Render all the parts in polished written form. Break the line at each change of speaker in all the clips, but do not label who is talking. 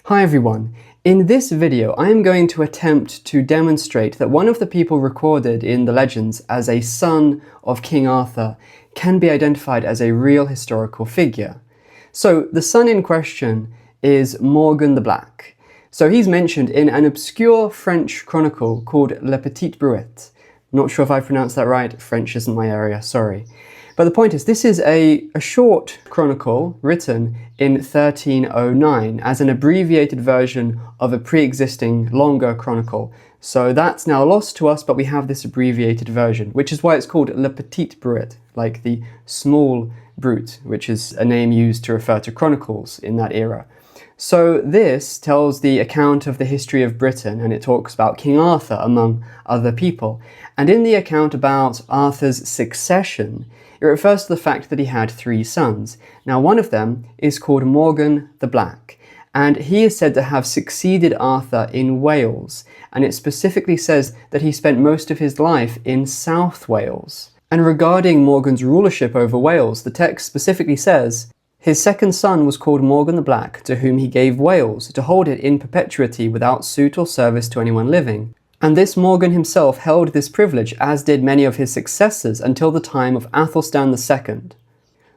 Hi everyone. In this video, I am going to attempt to demonstrate that one of the people recorded in the legends as a son of King Arthur can be identified as a real historical figure. So the son in question is Morgan the Black. So he's mentioned in an obscure French chronicle called Leit Britt. Not sure if I pronounced that right, French isn't my area, sorry. But the point is, this is a short chronicle written in 1309 as an abbreviated version of a pre-existing longer chronicle. So that's now lost to us, but we have this abbreviated version, which is why it's called Le Petit Brut, like the small brute, which is a name used to refer to chronicles in that era. So this tells the account of the history of Britain, and it talks about King Arthur among other people. And in the account about Arthur's succession, it refers to the fact that he had 3 sons. Now, one of them is called Morgan the Black, and he is said to have succeeded Arthur in Wales, and it specifically says that he spent most of his life in South Wales. And regarding Morgan's rulership over Wales, the text specifically says, "His second son was called Morgan the Black, to whom he gave Wales, to hold it in perpetuity without suit or service to anyone living. And this Morgan himself held this privilege, as did many of his successors, until the time of Athelstan II.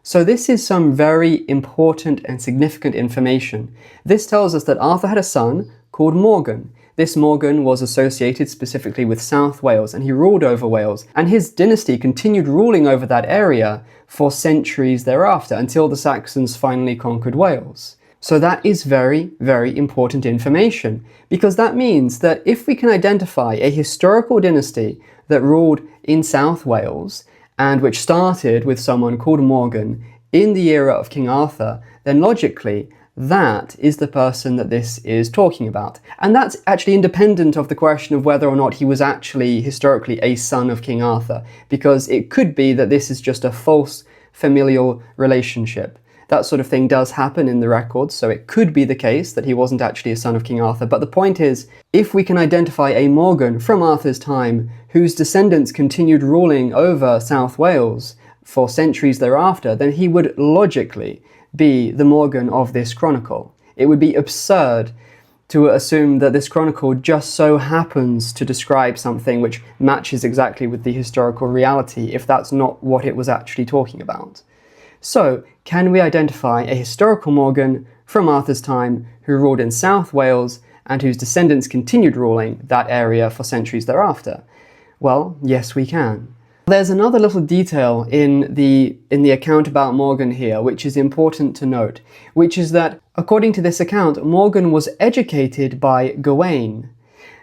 So this is some very important and significant information. This tells us that Arthur had a son called Morgan. This Morgan was associated specifically with South Wales, and he ruled over Wales, and his dynasty continued ruling over that area for centuries thereafter, until the Saxons finally conquered Wales. So that is very, very important information, because that means that if we can identify a historical dynasty that ruled in South Wales, and which started with someone called Morgan in the era of King Arthur, then logically, that is the person that this is talking about. And that's actually independent of the question of whether or not he was actually historically a son of King Arthur, because it could be that this is just a false familial relationship. That sort of thing does happen in the records, so it could be the case that he wasn't actually a son of King Arthur. But the point is, if we can identify a Morgan from Arthur's time whose descendants continued ruling over South Wales for centuries thereafter, then he would logically be the Morgan of this chronicle. It would be absurd to assume that this chronicle just so happens to describe something which matches exactly with the historical reality if that's not what it was actually talking about. So, can we identify a historical Morgan from Arthur's time who ruled in South Wales and whose descendants continued ruling that area for centuries thereafter? Well, yes we can. There's another little detail in the account about Morgan here which is important to note, which is that, according to this account, Morgan was educated by Gawain.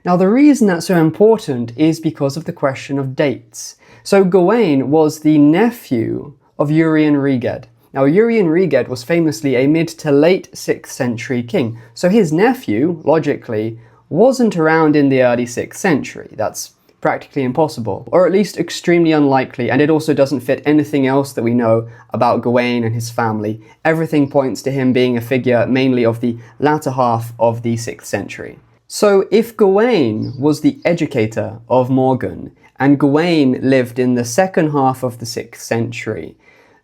Now, the reason that's so important is because of the question of dates. So Gawain was the nephew of Arthurian Reged. Now, Arthurian Reged was famously a mid to late 6th century king, so his nephew, logically, wasn't around in the early 6th century. That's practically impossible, or at least extremely unlikely, and it also doesn't fit anything else that we know about Gawain and his family. Everything points to him being a figure mainly of the latter half of the 6th century. So if Gawain was the educator of Morgan, and Gawain lived in the second half of the 6th century,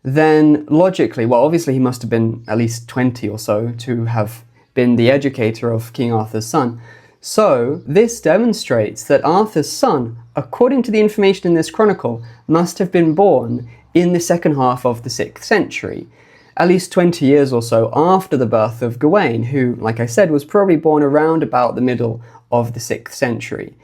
then logically, well, obviously he must have been at least 20 or so to have been the educator of King Arthur's son. So this demonstrates that Arthur's son, according to the information in this chronicle, must have been born in the second half of the 6th century, at least 20 years or so after the birth of Gawain, who, like I said, was probably born around about the middle of the 6th century.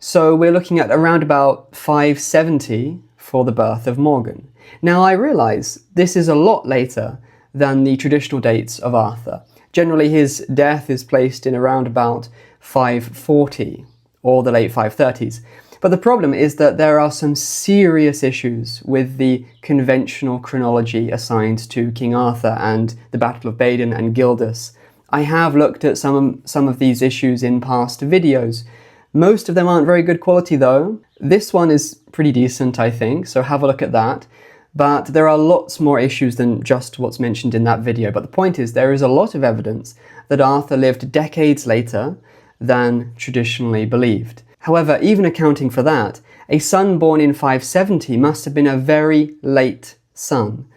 So we're looking at around about 570 for the birth of Morgan. Now, I realise this is a lot later than the traditional dates of Arthur. Generally, his death is placed in around about 540 or the late 530s. But the problem is that there are some serious issues with the conventional chronology assigned to King Arthur and the Battle of Badon and Gildas. I have looked at some of these issues in past videos. Most of them aren't very good quality though. This one is pretty decent, I think, so have a look at that. But there are lots more issues than just what's mentioned in that video. But the point is, there is a lot of evidence that Arthur lived decades later than traditionally believed. However, even accounting for that, a son born in 570 must have been a very late son.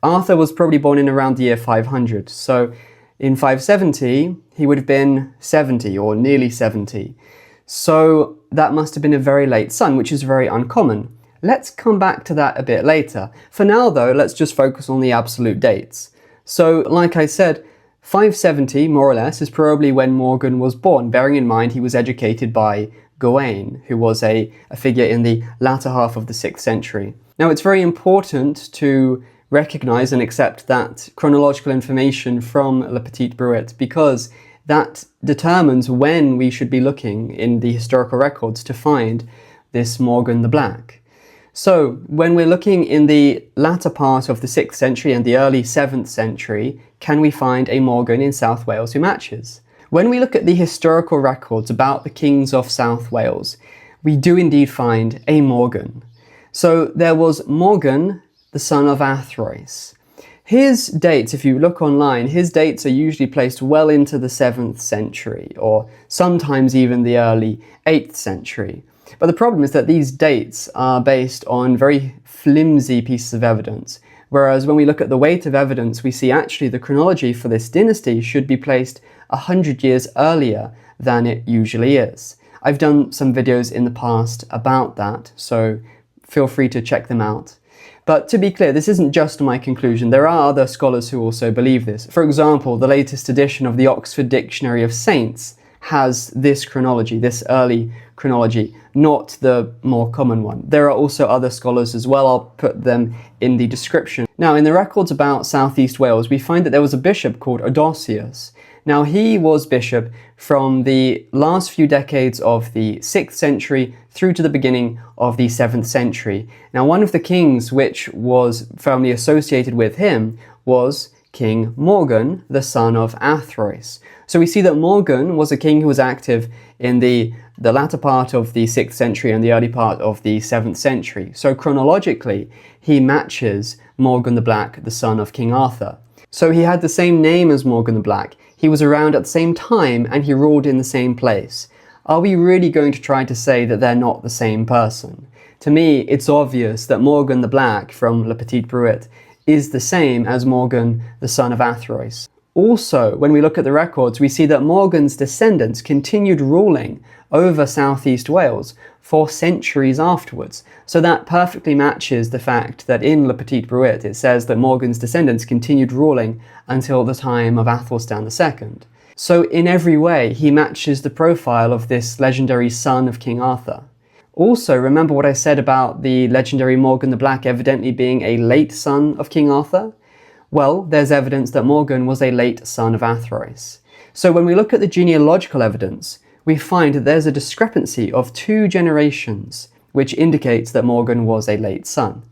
Arthur was probably born in around the year 500, so In 570, he would have been 70 or nearly 70. So that must have been a very late son, which is very uncommon. Let's come back to that a bit later. For now though, let's just focus on the absolute dates. So like I said, 570 more or less is probably when Morgan was born, bearing in mind he was educated by Gawain, who was a figure in the latter half of the 6th century. Now it's very important to recognize and accept that chronological information from Leit Britt, because that determines when we should be looking in the historical records to find this Morgan the Black. So when we're looking in the latter part of the 6th century and the early 7th century, can we find a Morgan in South Wales who matches? When we look at the historical records about the kings of South Wales, we do indeed find a Morgan. So there was Morgan, the son of Arthurian. His dates, if you look online, his dates are usually placed well into the 7th century, or sometimes even the early 8th century. But the problem is that these dates are based on very flimsy pieces of evidence, whereas when we look at the weight of evidence, we see actually the chronology for this dynasty should be placed 100 years earlier than it usually is. I've done some videos in the past about that, so feel free to check them out. But to be clear, this isn't just my conclusion. There are other scholars who also believe this. For example, the latest edition of the Oxford Dictionary of Saints has this chronology, this early chronology, not the more common one. There are also other scholars as well. I'll put them in the description. Now, in the records about southeast Wales, we find that there was a bishop called Odosius. Now, he was bishop from the last few decades of the 6th century through to the beginning of the 7th century. Now, one of the kings which was firmly associated with him was King Morgan, the son of Arthurian. So we see that Morgan was a king who was active in the latter part of the 6th century and the early part of the 7th century. So chronologically, he matches Morgan the Black, the son of King Arthur. So he had the same name as Morgan the Black. He was around at the same time and he ruled in the same place. Are we really going to try to say that they're not the same person? To me, it's obvious that Morgan the Black from Leit Britt is the same as Morgan, the son of Arthurian. Also, when we look at the records, we see that Morgan's descendants continued ruling over southeast Wales for centuries afterwards. So that perfectly matches the fact that in Leit Britt it says that Morgan's descendants continued ruling until the time of Athelstan II. So in every way, he matches the profile of this legendary son of King Arthur. Also, remember what I said about the legendary Morgan the Black evidently being a late son of King Arthur? Well, there's evidence that Morgan was a late son of Arthurian. So when we look at the genealogical evidence, we find that there's a discrepancy of 2 generations, which indicates that Morgan was a late son.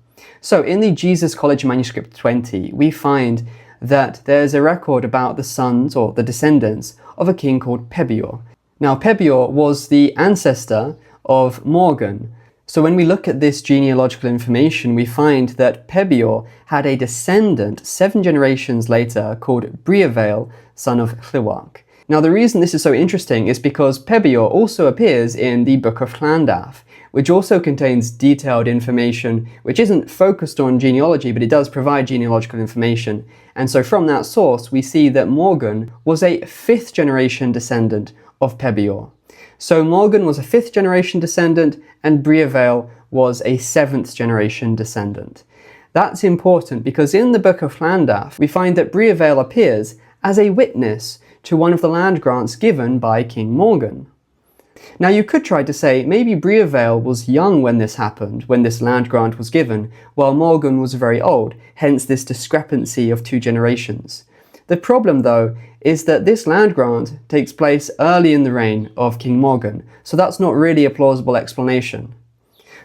So in the Jesus College Manuscript 20, we find that there's a record about the sons or the descendants of a king called Pebior. Now, Pebior was the ancestor of Morgan. So when we look at this genealogical information, we find that Pebior had a descendant 7 generations later called Briavale, son of Llywarch. Now, the reason this is so interesting is because Pebior also appears in the Book of Llandaff, which also contains detailed information which isn't focused on genealogy, but it does provide genealogical information. And so from that source, we see that Morgan was a 5th generation descendant of Pebior. So Morgan was a 5th generation descendant and Briavale was a 7th generation descendant. That's important because in the Book of Llandaff, we find that Briavale appears as a witness to one of the land grants given by King Morgan. Now you could try to say maybe Briavale was young when this happened, when this land grant was given, while Morgan was very old, hence this discrepancy of 2 generations. The problem though is that this land grant takes place early in the reign of King Morgan, so that's not really a plausible explanation.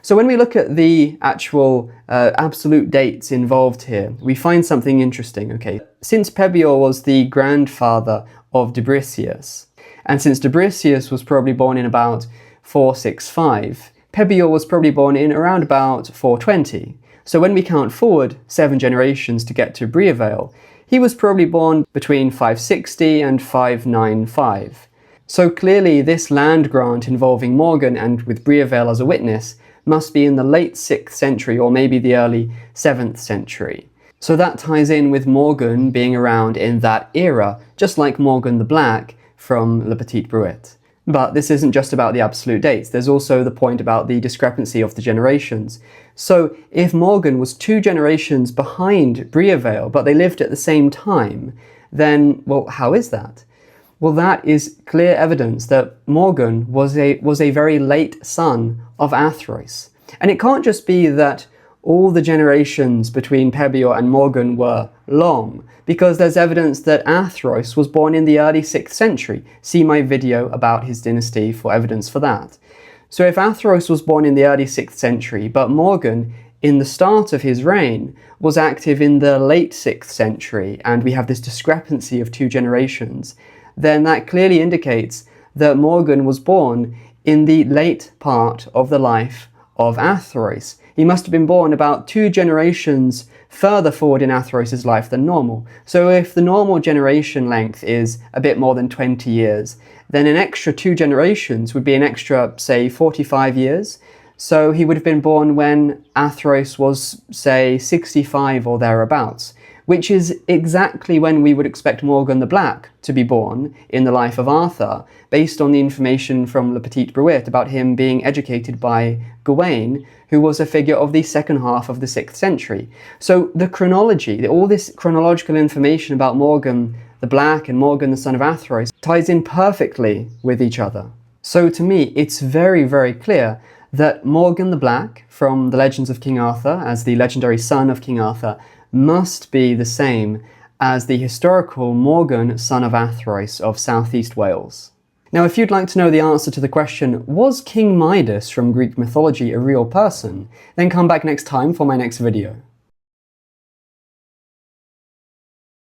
So when we look at the actual absolute dates involved here, we find something interesting, okay? Since Pebior was the grandfather of Dubricius, and since Dubricius was probably born in about 465, Pebior was probably born in around about 420. So when we count forward 7 generations to get to Briavale, he was probably born between 560 and 595. So clearly this land grant involving Morgan and with Briavale as a witness must be in the late 6th century or maybe the early 7th century. So that ties in with Morgan being around in that era, just like Morgan the Black from Leit Britt. But this isn't just about the absolute dates, there's also the point about the discrepancy of the generations. So if Morgan was 2 generations behind Briavale, but they lived at the same time, then, well, how is that? Well, that is clear evidence that Morgan was a very late son of Arthurian. And it can't just be that all the generations between Pebior and Morgan were long, because there's evidence that Arthurian was born in the early 6th century. See my video about his dynasty for evidence for that. So if Arthurian was born in the early 6th century, but Morgan, in the start of his reign, was active in the late 6th century, and we have this discrepancy of 2 generations, then that clearly indicates that Morgan was born in the late part of the life of Arthurian. He must have been born about 2 generations further forward in Arthurian's life than normal. So if the normal generation length is a bit more than 20 years, then an extra 2 generations would be an extra, say, 45 years. So he would have been born when Arthurian was, say, 65 or thereabouts, which is exactly when we would expect Morgan the Black to be born in the life of Arthur, based on the information from Leit Britt about him being educated by Gawain, who was a figure of the second half of the 6th century. So the chronology, all this chronological information about Morgan the Black and Morgan the son of Arthurian ties in perfectly with each other. So to me, it's very, very clear that Morgan the Black from the Legends of King Arthur, as the legendary son of King Arthur, must be the same as the historical Morgan, son of Arthurian of southeast Wales. Now, if you'd like to know the answer to the question, was King Midas from Greek mythology a real person? Then come back next time for my next video.